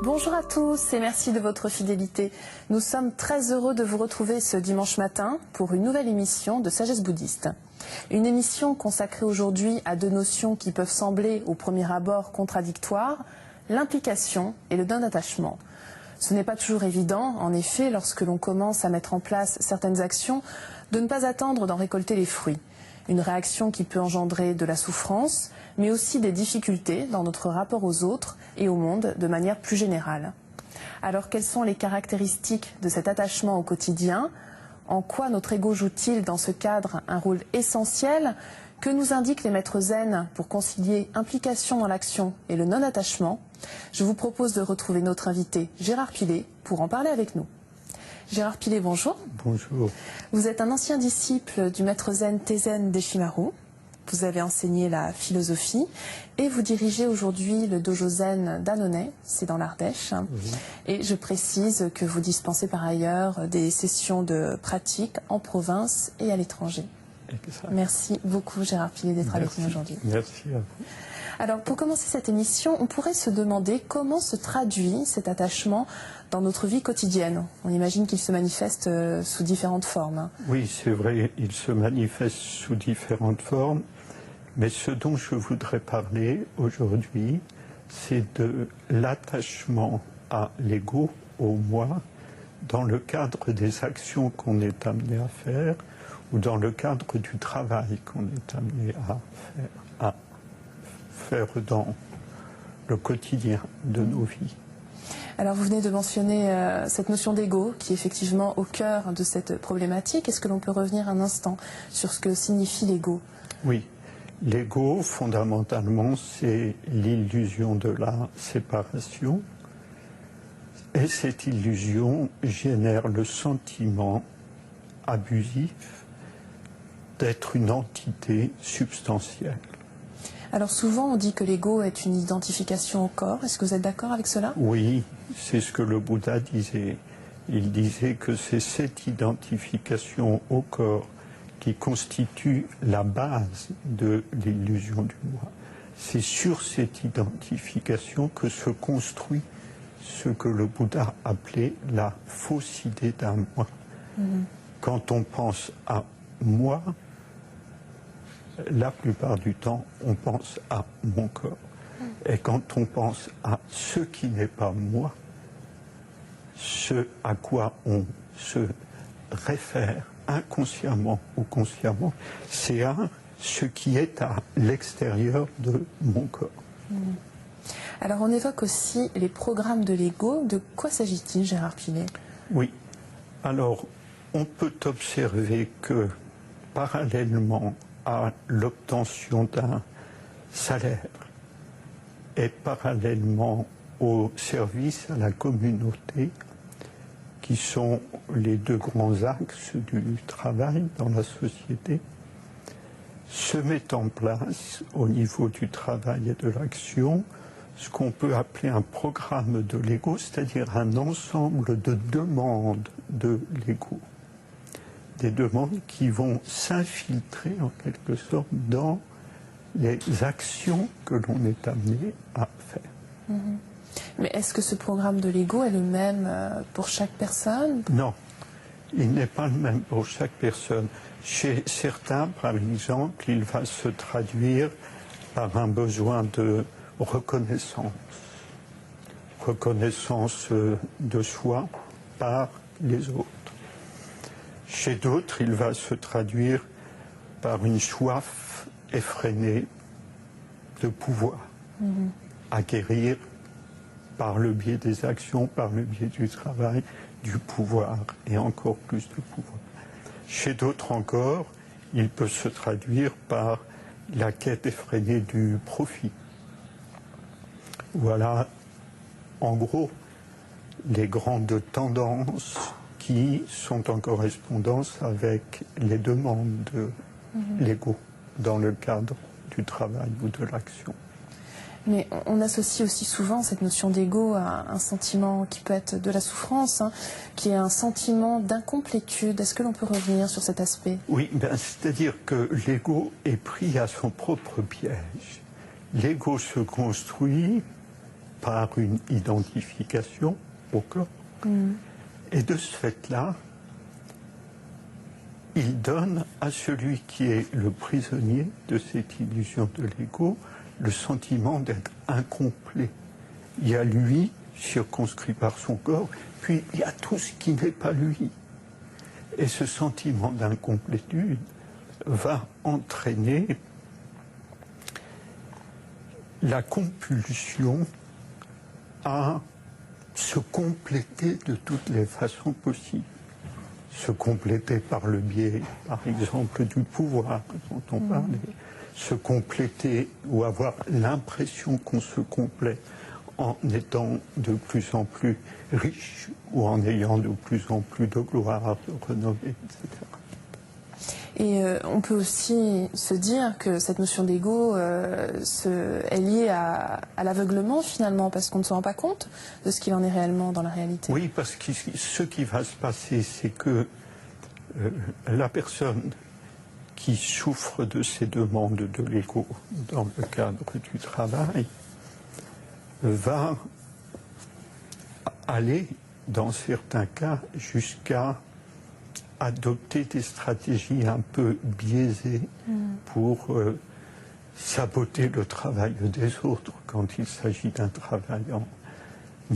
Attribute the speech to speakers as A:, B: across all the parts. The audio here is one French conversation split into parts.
A: Bonjour à tous et merci de votre fidélité. Nous sommes très heureux de vous retrouver ce dimanche matin pour une nouvelle émission de Sagesse bouddhiste. Une émission consacrée aujourd'hui à deux notions qui peuvent sembler au premier abord contradictoires, l'implication et le don d'attachement. Ce n'est pas toujours évident, en effet, lorsque l'on commence à mettre en place certaines actions, de ne pas attendre d'en récolter les fruits. Une réaction qui peut engendrer de la souffrance, mais aussi des difficultés dans notre rapport aux autres et au monde de manière plus générale. Alors, quelles sont les caractéristiques de cet attachement au quotidien? En quoi notre ego joue-t-il dans ce cadre un rôle essentiel? Que nous indiquent les maîtres zen pour concilier implication dans l'action et le non-attachement? Je vous propose de retrouver notre invité Gérard Pilet pour en parler avec nous. Gérard Pilet, bonjour.
B: Bonjour.
A: Vous êtes un ancien disciple du maître zen Taizen Deshimaru. Vous avez enseigné la philosophie et vous dirigez aujourd'hui le dojo zen d'Annonay, c'est dans l'Ardèche. Oui. Et je précise que vous dispensez par ailleurs des sessions de pratique en province et à l'étranger. Merci beaucoup Gérard Pilet d'être avec nous aujourd'hui.
B: Merci à vous.
A: Alors pour commencer cette émission, on pourrait se demander comment se traduit cet attachement dans notre vie quotidienne. On imagine qu'il se manifeste sous différentes formes.
B: Oui, c'est vrai, il se manifeste sous différentes formes, mais ce dont je voudrais parler aujourd'hui, c'est de l'attachement à l'ego, au moi, dans le cadre des actions qu'on est amené à faire ou dans le cadre du travail qu'on est amené à faire dans le quotidien de nos vies.
A: Alors vous venez de mentionner cette notion d'ego qui est effectivement au cœur de cette problématique. Est-ce que l'on peut revenir un instant sur ce que signifie l'ego?
B: Oui, l'ego fondamentalement c'est l'illusion de la séparation et cette illusion génère le sentiment abusif d'être une entité substantielle.
A: Alors souvent on dit que l'ego est une identification au corps. Est-ce que vous êtes d'accord avec cela?
B: Oui, c'est ce que le Bouddha disait. Il disait que c'est cette identification au corps qui constitue la base de l'illusion du moi. C'est sur cette identification que se construit ce que le Bouddha appelait la fausse idée d'un moi. Quand on pense à moi, la plupart du temps, on pense à mon corps. Et quand on pense à ce qui n'est pas moi, ce à quoi on se réfère inconsciemment ou consciemment, c'est à ce qui est à l'extérieur de mon corps.
A: Alors on évoque aussi les programmes de l'ego. De quoi s'agit-il, Gérard Pilet?
B: Oui. Alors, on peut observer que parallèlement à l'obtention d'un salaire et parallèlement au service à la communauté, qui sont les deux grands axes du travail dans la société, se met en place au niveau du travail et de l'action ce qu'on peut appeler un programme de l'ego, c'est-à-dire un ensemble de demandes de l'ego. Des demandes qui vont s'infiltrer en quelque sorte dans les actions que l'on est amené à faire.
A: Mais est-ce que ce programme de l'ego est le même pour chaque personne?
B: Non, il n'est pas le même pour chaque personne. Chez certains, par exemple, il va se traduire par un besoin de reconnaissance. Reconnaissance de soi par les autres. Chez d'autres, il va se traduire par une soif effrénée de pouvoir, acquérir par le biais des actions, par le biais du travail, du pouvoir et encore plus de pouvoir. Chez d'autres encore, il peut se traduire par la quête effrénée du profit. Voilà, en gros, les grandes tendances qui sont en correspondance avec les demandes de l'ego dans le cadre du travail ou de l'action.
A: Mais on associe aussi souvent cette notion d'ego à un sentiment qui peut être de la souffrance, qui est un sentiment d'incomplétude. Est-ce que l'on peut revenir sur cet aspect?
B: Oui, c'est-à-dire que l'ego est pris à son propre piège. L'ego se construit par une identification au corps. Et de ce fait-là, il donne à celui qui est le prisonnier de cette illusion de l'ego le sentiment d'être incomplet. Il y a lui, circonscrit par son corps, puis il y a tout ce qui n'est pas lui. Et ce sentiment d'incomplétude va entraîner la compulsion à se compléter de toutes les façons possibles. Se compléter par le biais, par exemple, du pouvoir dont on parlait. Se compléter ou avoir l'impression qu'on se complète en étant de plus en plus riche ou en ayant de plus en plus de gloire, de renommée, etc.
A: Et on peut aussi se dire que cette notion d'ego est liée à l'aveuglement finalement, parce qu'on ne se rend pas compte de ce qu'il en est réellement dans la réalité.
B: Oui, parce que ce qui va se passer, c'est que la personne qui souffre de ces demandes de l'ego dans le cadre du travail va aller, dans certains cas, jusqu'à adopter des stratégies un peu biaisées pour saboter le travail des autres quand il s'agit d'un travail en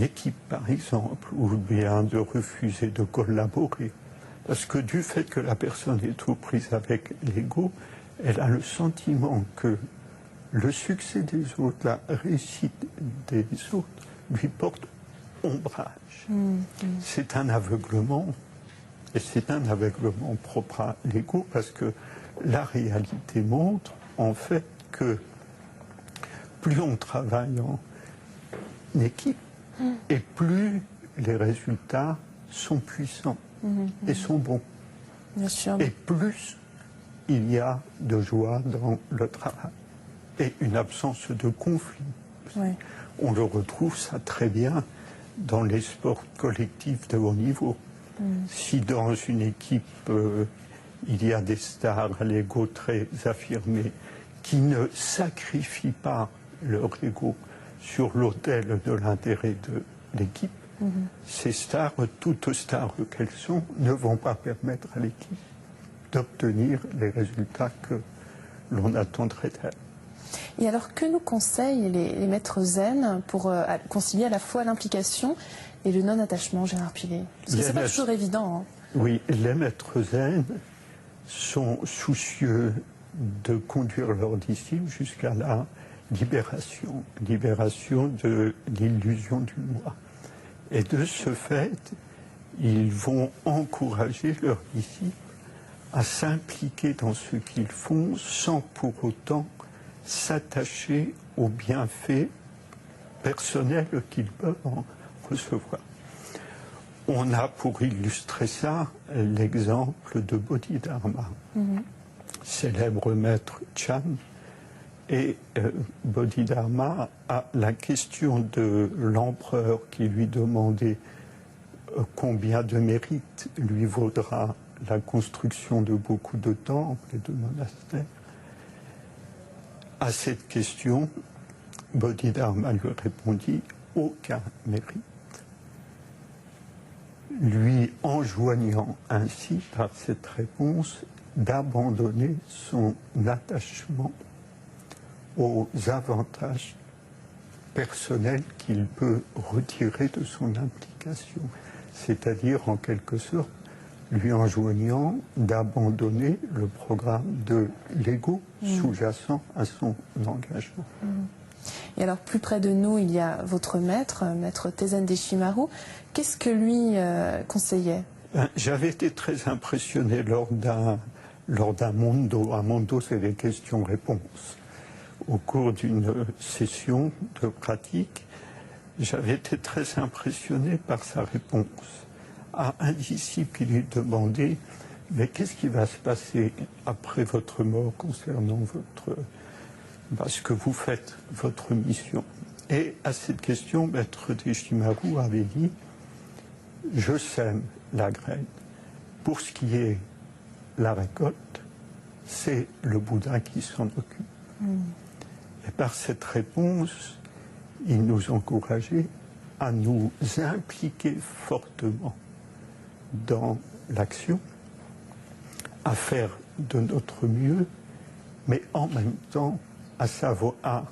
B: équipe, par exemple, ou bien de refuser de collaborer. Parce que du fait que la personne est aux prises avec l'ego, elle a le sentiment que le succès des autres, la réussite des autres, lui porte ombrage. C'est un aveuglement. Et c'est un aveuglement propre à l'ego parce que la réalité montre en fait que plus on travaille en équipe et plus les résultats sont puissants et sont bons.
A: Bien sûr.
B: Et plus il y a de joie dans le travail et une absence de conflit.
A: Oui.
B: On le retrouve ça très bien dans les sports collectifs de haut niveau. Si dans une équipe, il y a des stars à l'ego très affirmé qui ne sacrifient pas leur ego sur l'autel de l'intérêt de l'équipe, ces stars, toutes stars qu'elles sont, ne vont pas permettre à l'équipe d'obtenir les résultats que l'on attendrait d'elle.
A: Et alors, que nous conseillent les maîtres zen pour concilier à la fois l'implication et le non-attachement, Gérard Pilet? Parce que c'est pas toujours évident. Hein.
B: Oui, les maîtres zen sont soucieux de conduire leurs disciples jusqu'à la libération de l'illusion du moi. Et de ce fait, ils vont encourager leurs disciples à s'impliquer dans ce qu'ils font sans pour autant s'attacher aux bienfaits personnels qu'ils peuvent en recevoir. On a pour illustrer ça l'exemple de Bodhidharma, célèbre maître Chan. Et Bodhidharma, à la question de l'empereur qui lui demandait combien de mérite lui vaudra la construction de beaucoup de temples et de monastères, à cette question, Bodhidharma lui répondit « aucun mérite », lui enjoignant ainsi par cette réponse d'abandonner son attachement aux avantages personnels qu'il peut retirer de son implication, c'est-à-dire en quelque sorte lui enjoignant d'abandonner le programme de l'ego sous-jacent à son engagement.
A: Et alors, plus près de nous, il y a votre maître, maître Taizen Deshimaru. Qu'est-ce que lui conseillait?
B: J'avais été très impressionné lors d'un mondo. Un mondo, c'est des questions-réponses. Au cours d'une session de pratique, j'avais été très impressionné par sa réponse à un disciple qui lui demandait « Mais qu'est-ce qui va se passer après votre mort concernant ce que vous faites, votre mission ?» Et à cette question, maître Deshimaru avait dit « Je sème la graine. Pour ce qui est la récolte, c'est le Bouddha qui s'en occupe. » Et par cette réponse, il nous encourageait à nous impliquer fortement dans l'action, à faire de notre mieux, mais en même temps à savoir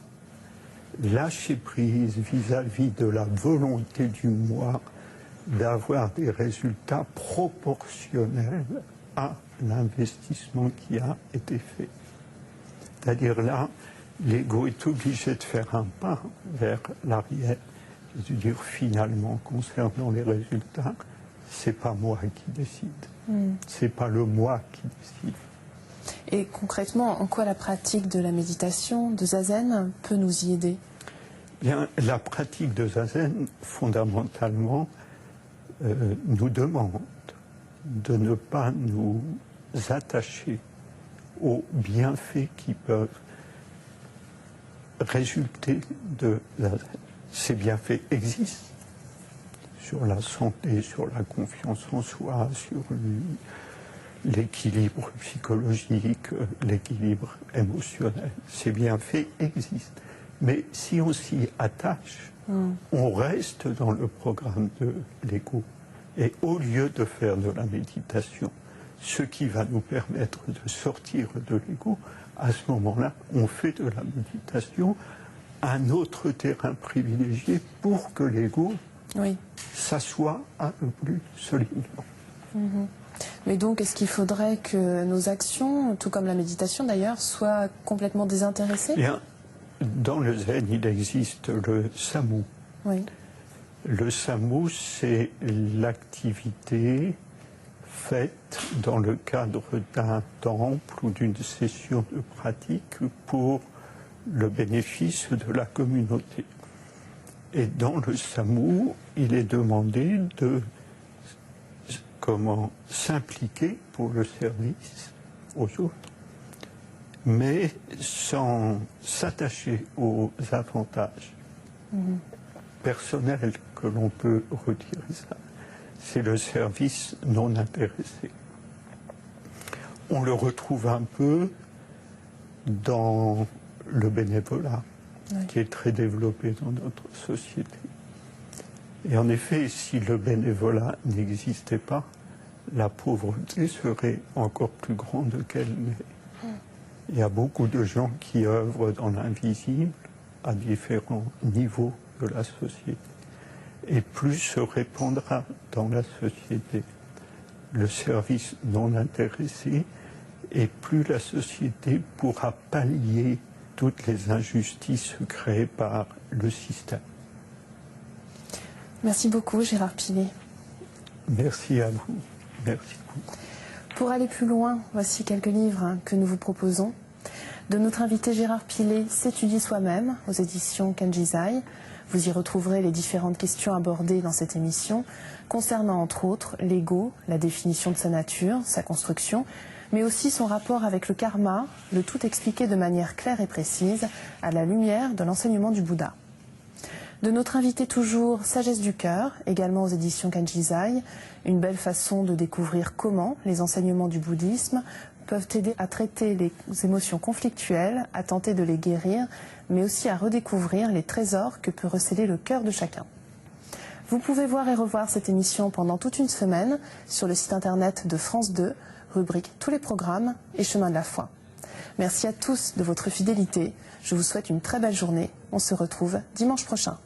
B: lâcher prise vis-à-vis de la volonté du moi d'avoir des résultats proportionnels à l'investissement qui a été fait. C'est-à-dire là, l'ego est obligé de faire un pas vers l'arrière. C'est-à-dire finalement, concernant les résultats, c'est pas moi qui décide. C'est pas le moi qui décide.
A: Et concrètement, en quoi la pratique de la méditation, de Zazen, peut nous y aider?
B: Bien, la pratique de Zazen, fondamentalement, nous demande de ne pas nous attacher aux bienfaits qui peuvent résulter de Zazen. Ces bienfaits existent sur la santé, sur la confiance en soi, sur l'équilibre psychologique, l'équilibre émotionnel. Ces bienfaits existent. Mais si on s'y attache, on reste dans le programme de l'ego. Et au lieu de faire de la méditation, ce qui va nous permettre de sortir de l'ego, à ce moment-là, on fait de la méditation un autre terrain privilégié pour que l'ego s'assoie un peu plus solidement.
A: Mais donc, est-ce qu'il faudrait que nos actions, tout comme la méditation d'ailleurs, soient complètement désintéressées?
B: Bien, dans le Zen, il existe le Sammu.
A: Oui.
B: Le Sammu, c'est l'activité faite dans le cadre d'un temple ou d'une session de pratique pour le bénéfice de la communauté. Et dans le Sammu, il est demandé de s'impliquer pour le service aux autres, mais sans s'attacher aux avantages personnels que l'on peut retirer ça. C'est le service non intéressé. On le retrouve un peu dans le bénévolat, qui est très développé dans notre société. Et en effet, si le bénévolat n'existait pas, la pauvreté serait encore plus grande qu'elle n'est. Il y a beaucoup de gens qui œuvrent dans l'invisible à différents niveaux de la société. Et plus se répandra dans la société le service non intéressé, et plus la société pourra pallier toutes les injustices créées par le système.
A: Merci beaucoup, Gérard Pilet.
B: Merci à vous. Merci beaucoup.
A: Pour aller plus loin, voici quelques livres que nous vous proposons. De notre invité Gérard Pilet, S'étudier soi-même, aux éditions Kanjizai. Vous y retrouverez les différentes questions abordées dans cette émission, concernant entre autres l'ego, la définition de sa nature, sa construction, mais aussi son rapport avec le karma, le tout expliqué de manière claire et précise, à la lumière de l'enseignement du Bouddha. De notre invité toujours, Sagesse du cœur, également aux éditions Kanjizai, une belle façon de découvrir comment les enseignements du bouddhisme peuvent aider à traiter les émotions conflictuelles, à tenter de les guérir, mais aussi à redécouvrir les trésors que peut recéler le cœur de chacun. Vous pouvez voir et revoir cette émission pendant toute une semaine sur le site internet de France 2, rubrique Tous les programmes et Chemin de la foi. Merci à tous de votre fidélité. Je vous souhaite une très belle journée. On se retrouve dimanche prochain.